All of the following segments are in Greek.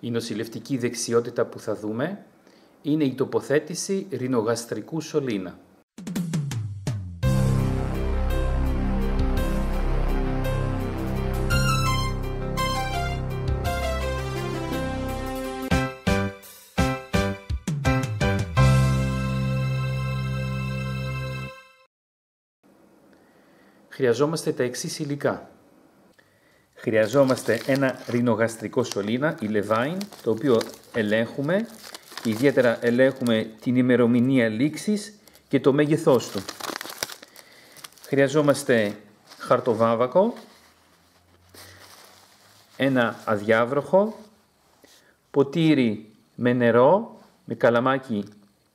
Η νοσηλευτική δεξιότητα που θα δούμε είναι η τοποθέτηση ρινογαστρικού σωλήνα. Χρειαζόμαστε τα εξής υλικά. Χρειαζόμαστε ένα ρινογαστρικό σωλήνα, η Levine, το οποίο ελέγχουμε. Ιδιαίτερα ελέγχουμε την ημερομηνία λήξης και το μέγεθός του. Χρειαζόμαστε χαρτοβάμβακο, ένα αδιάβροχο, ποτήρι με νερό, με καλαμάκι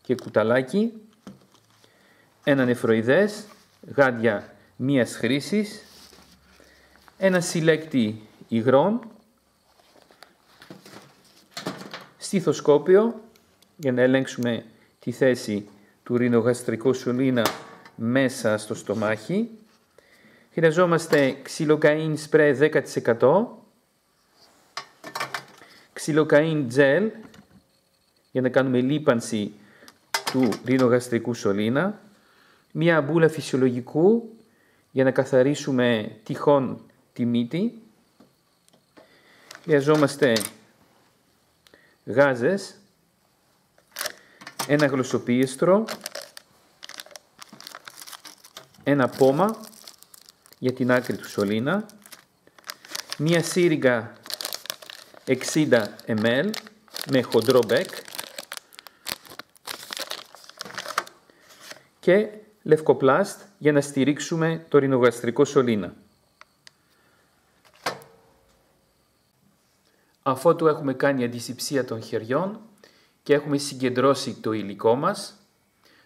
και κουταλάκι, ένα νεφροειδές, γάντια μίας χρήσης, ένα συλλέκτη υγρών, στιθοσκόπιο για να ελέγξουμε τη θέση του ρινογαστρικού σωλήνα μέσα στο στομάχι. Χρειαζόμαστε ξυλοκαΐν σπρέ 10%, ξυλοκαΐν τζέλ για να κάνουμε λίπανση του ρινογαστρικού σωλήνα, μία αμπούλα φυσιολογικού για να καθαρίσουμε τυχόν τη μύτη. Χρειαζόμαστε γάζες, ένα γλωσσοπίεστρο, ένα πόμα για την άκρη του σωλήνα, μία σύριγγα 60 ml με χοντρό μπεκ και λευκοπλάστ για να στηρίξουμε το ρινογαστρικό σωλήνα. Αφότου έχουμε κάνει αντισηψία των χεριών και έχουμε συγκεντρώσει το υλικό μας,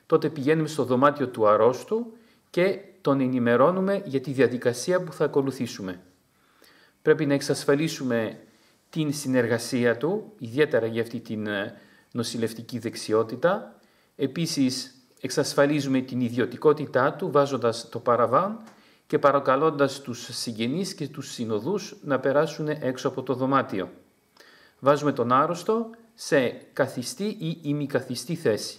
τότε πηγαίνουμε στο δωμάτιο του αρρώστου και τον ενημερώνουμε για τη διαδικασία που θα ακολουθήσουμε. Πρέπει να εξασφαλίσουμε την συνεργασία του, ιδιαίτερα για αυτή την νοσηλευτική δεξιότητα. Επίσης, εξασφαλίζουμε την ιδιωτικότητά του βάζοντας το παραβάν και παρακαλώντας τους συγγενείς και τους συνοδούς να περάσουν έξω από το δωμάτιο. Βάζουμε τον άρρωστο σε καθιστή ή ημικαθιστή θέση.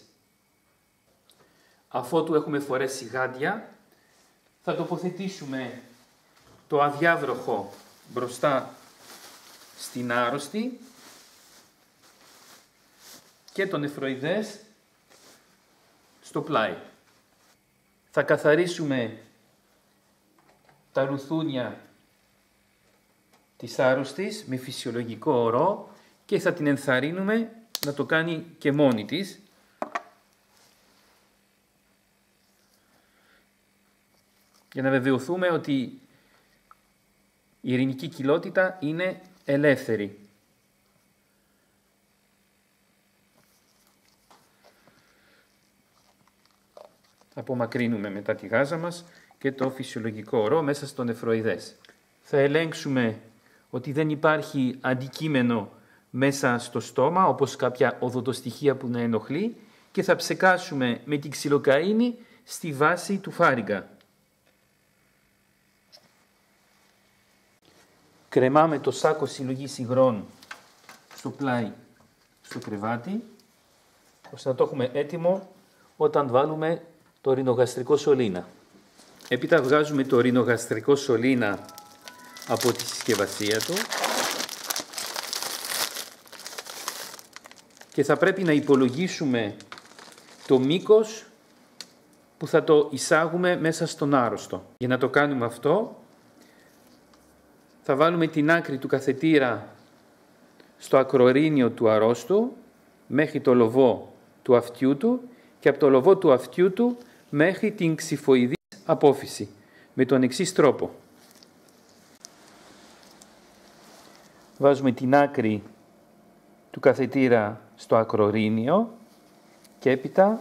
Αφότου έχουμε φορέσει γάντια, θα τοποθετήσουμε το αδιάβροχο μπροστά στην άρρωστη και τον νεφροειδές στο πλάι. Θα καθαρίσουμε τα ρουθούνια της άρρωστης με φυσιολογικό ορό και θα την ενθαρρύνουμε να το κάνει και μόνη της. Για να βεβαιωθούμε ότι η ειρηνική κοιλότητα είναι ελεύθερη. Απομακρύνουμε μετά τη γάζα μας και το φυσιολογικό ορό μέσα στο νεφροειδές. Θα ελέγξουμε ότι δεν υπάρχει αντικείμενο μέσα στο στόμα, όπως κάποια οδοντοστοιχεία που να ενοχλεί, και θα ψεκάσουμε με την ξυλοκαΐνη στη βάση του φάριγγα. Κρεμάμε το σάκο συλλογής υγρών στο πλάι στο κρεβάτι, ώστε να το έχουμε έτοιμο όταν βάλουμε το ρινογαστρικό σωλήνα. Έπειτα βγάζουμε το ρινογαστρικό σωλήνα από τη συσκευασία του και θα πρέπει να υπολογίσουμε το μήκος που θα το εισάγουμε μέσα στον άρρωστο. Για να το κάνουμε αυτό, θα βάλουμε την άκρη του καθετήρα στο ακρορίνιο του αρρώστου μέχρι το λοβό του αυτιού του και από το λοβό του αυτιού του μέχρι την ξυφοειδής απόφυση με τον εξής τρόπο. Βάζουμε την άκρη του καθετήρα στο ακρορίνιο και έπειτα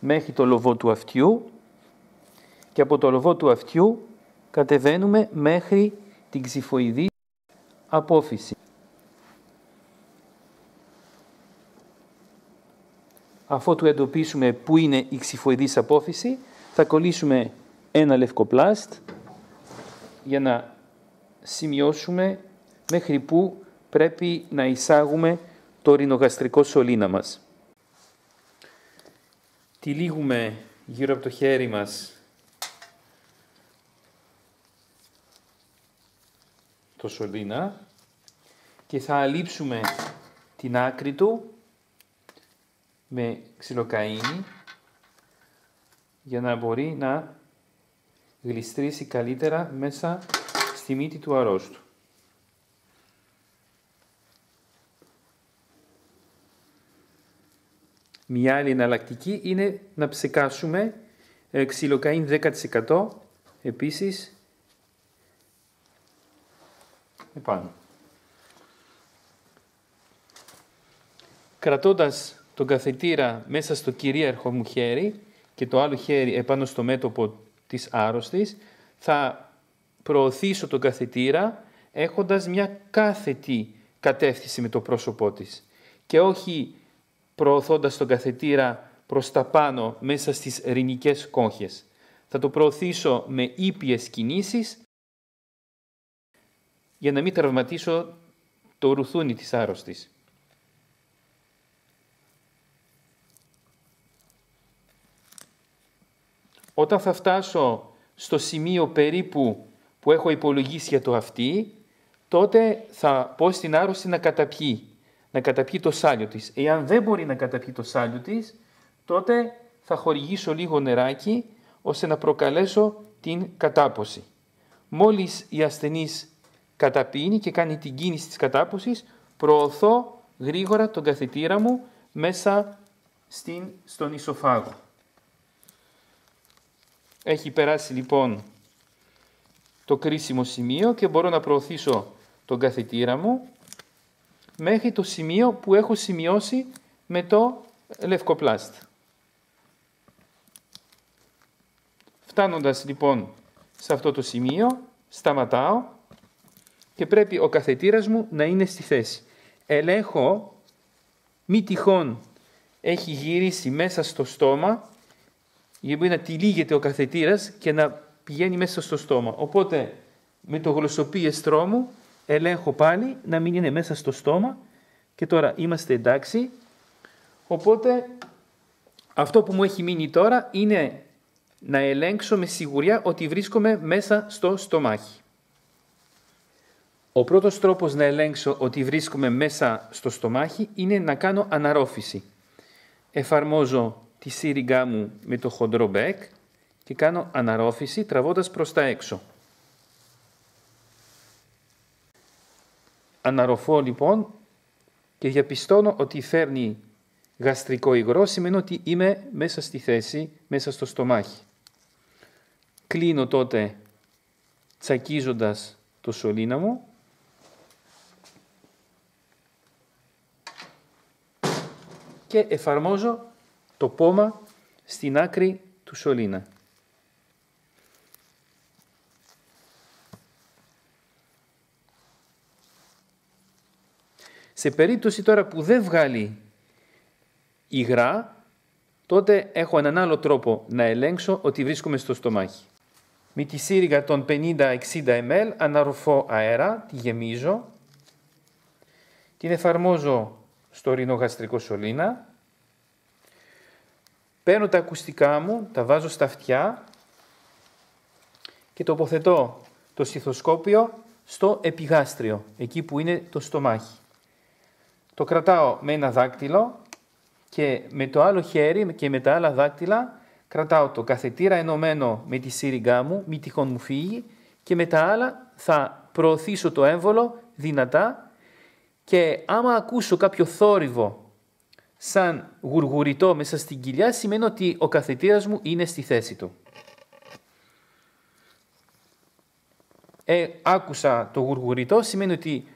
μέχρι το λοβό του αυτιού και από το λοβό του αυτιού κατεβαίνουμε μέχρι την ξυφοειδή απόφυση. Αφότου εντοπίσουμε πού είναι η ξυφοειδής απόφυση, θα κολλήσουμε ένα λευκοπλάστ για να σημειώσουμε μέχρι πού πρέπει να εισάγουμε το ρινογαστρικό σωλήνα μας. Τυλίγουμε γύρω από το χέρι μας το σωλήνα και θα αλείψουμε την άκρη του με ξυλοκαΐνη για να μπορεί να γλιστρήσει καλύτερα μέσα στη μύτη του αρρώστου. Μια άλλη εναλλακτική είναι να ψεκάσουμε ξυλοκαΐνη 10% επίσης επάνω. Κρατώντας τον καθετήρα μέσα στο κυρίαρχο μου χέρι και το άλλο χέρι επάνω στο μέτωπο της άρρωστης, θα προωθήσω τον καθετήρα έχοντας μια κάθετη κατεύθυνση με το πρόσωπό της και όχι προωθώντας τον καθετήρα προς τα πάνω μέσα στις ρηνικές κόχες. Θα το προωθήσω με ήπιες κινήσεις για να μην τραυματίσω το ρουθούνι της άρρωστης. Όταν θα φτάσω στο σημείο περίπου που έχω υπολογίσει για το αυτί, τότε θα πω στην άρρωστη να καταπιεί το σάλιο της. Εάν δεν μπορεί να καταπιεί το σάλιο της, τότε θα χορηγήσω λίγο νεράκι, ώστε να προκαλέσω την κατάποση. Μόλις η ασθενής καταπίνει και κάνει την κίνηση της κατάποσης, προωθώ γρήγορα τον καθετήρα μου μέσα στον ισοφάγο. Έχει περάσει λοιπόν το κρίσιμο σημείο και μπορώ να προωθήσω τον καθετήρα μου μέχρι το σημείο που έχω σημειώσει με το λευκοπλάστ. Φτάνοντας λοιπόν σε αυτό το σημείο, σταματάω και πρέπει ο καθετήρας μου να είναι στη θέση. Ελέγχω μη τυχόν έχει γυρίσει μέσα στο στόμα, γιατί μπορεί να τυλίγεται ο καθετήρας και να πηγαίνει μέσα στο στόμα. Οπότε με το γλωσσοπίεστρό μου ελέγχω πάλι να μην είναι μέσα στο στόμα και τώρα είμαστε εντάξει. Οπότε αυτό που μου έχει μείνει τώρα είναι να ελέγξω με σιγουριά ότι βρίσκομαι μέσα στο στομάχι. Ο πρώτος τρόπος να ελέγξω ότι βρίσκομαι μέσα στο στομάχι είναι να κάνω αναρρόφηση. Εφαρμόζω τη σύριγγά μου με το χοντρό μπέκ και κάνω αναρρόφηση τραβώντας προς τα έξω. Αναρροφώ λοιπόν και διαπιστώνω ότι φέρνει γαστρικό υγρό, σημαίνει ότι είμαι μέσα στη θέση, μέσα στο στομάχι. Κλείνω τότε τσακίζοντας το σωλήνα μου και εφαρμόζω το πόμα στην άκρη του σωλήνα. Σε περίπτωση τώρα που δεν βγάλει υγρά, τότε έχω έναν άλλο τρόπο να ελέγξω ότι βρίσκομαι στο στομάχι. Με τη σύριγγα των 50-60 ml αναρροφώ αέρα, τη γεμίζω, την εφαρμόζω στο ρινογαστρικό σωλήνα, παίρνω τα ακουστικά μου, τα βάζω στα αυτιά και τοποθετώ το στιθοσκόπιο στο επιγάστριο, εκεί που είναι το στομάχι. Το κρατάω με ένα δάκτυλο και με το άλλο χέρι και με τα άλλα δάκτυλα κρατάω το καθετήρα ενωμένο με τη σύριγγά μου, μη τυχόν μου φύγει, και με τα άλλα θα προωθήσω το έμβολο δυνατά και άμα ακούσω κάποιο θόρυβο σαν γουργουριτό μέσα στην κοιλιά, σημαίνει ότι ο καθετήρας μου είναι στη θέση του. Άκουσα το γουργουριτό, σημαίνει ότι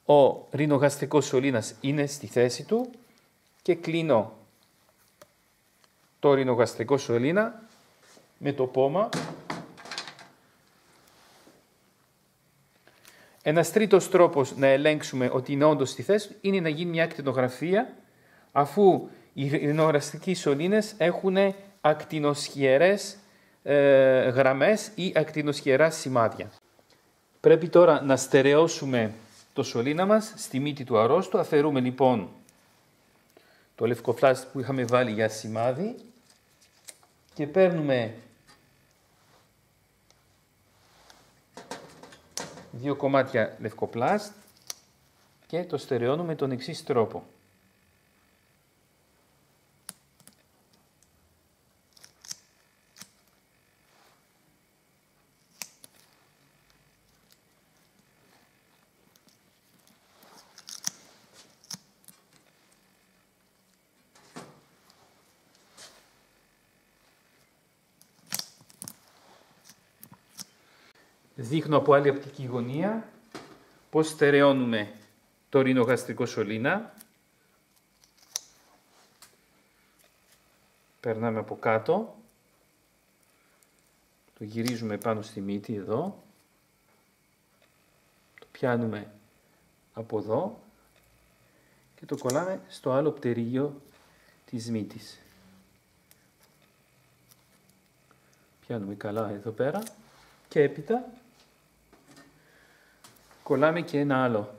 ο ρινογαστρικός σωλήνας είναι στη θέση του και κλείνω το ρινογαστρικό σωλήνα με το πόμα. Ένας τρίτος τρόπος να ελέγξουμε ότι είναι όντως στη θέση του είναι να γίνει μια ακτινογραφία, αφού οι ρινογαστρικοί σωλήνες έχουν ακτινοσχερές γραμμές ή ακτινοσχερά σημάδια. Πρέπει τώρα να στερεώσουμε το σωλήνα μας στη μύτη του αρρώστου. Αφαιρούμε λοιπόν το λευκοπλάστ που είχαμε βάλει για σημάδι και παίρνουμε 2 κομμάτια λευκοπλάστ και το στερεώνουμε τον εξής τρόπο. Δείχνω από άλλη οπτική γωνία πώς στερεώνουμε το ρινογαστρικό σωλήνα. Περνάμε από κάτω, το γυρίζουμε πάνω στη μύτη εδώ, το πιάνουμε από εδώ και το κολλάμε στο άλλο πτερίγιο της μύτης. Πιάνουμε καλά εδώ πέρα και έπειτα κολλάμε και ένα άλλο.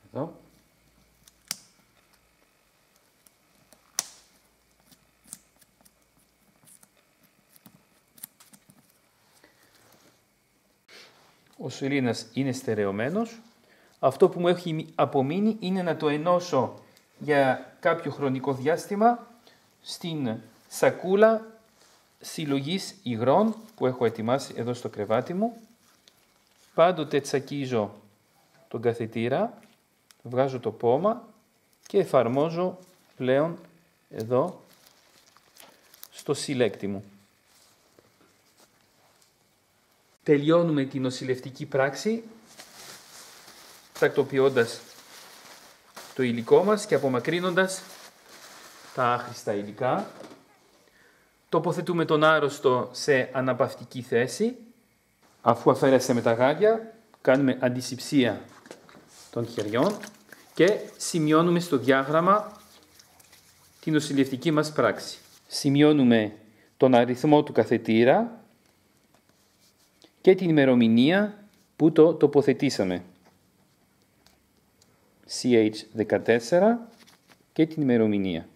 Εδώ. Ο σωλήνας είναι στερεωμένος. Αυτό που μου έχει απομείνει είναι να το ενώσω για κάποιο χρονικό διάστημα στην σακούλα συλλογής υγρών που έχω ετοιμάσει εδώ στο κρεβάτι μου. Πάντοτε τσακίζω τον καθετήρα, βγάζω το πόμα και εφαρμόζω πλέον εδώ στο συλλέκτη μου. Τελειώνουμε την νοσηλευτική πράξη τακτοποιώντας το υλικό μας και απομακρύνοντας τα άχρηστα υλικά. Τοποθετούμε τον άρρωστο σε αναπαυτική θέση. Αφού αφαίρεσαμε τα γάντια, κάνουμε αντισηψία των χεριών και σημειώνουμε στο διάγραμμα την νοσηλευτική μας πράξη. Σημειώνουμε τον αριθμό του καθετήρα και την ημερομηνία που το τοποθετήσαμε. CH14 και την ημερομηνία.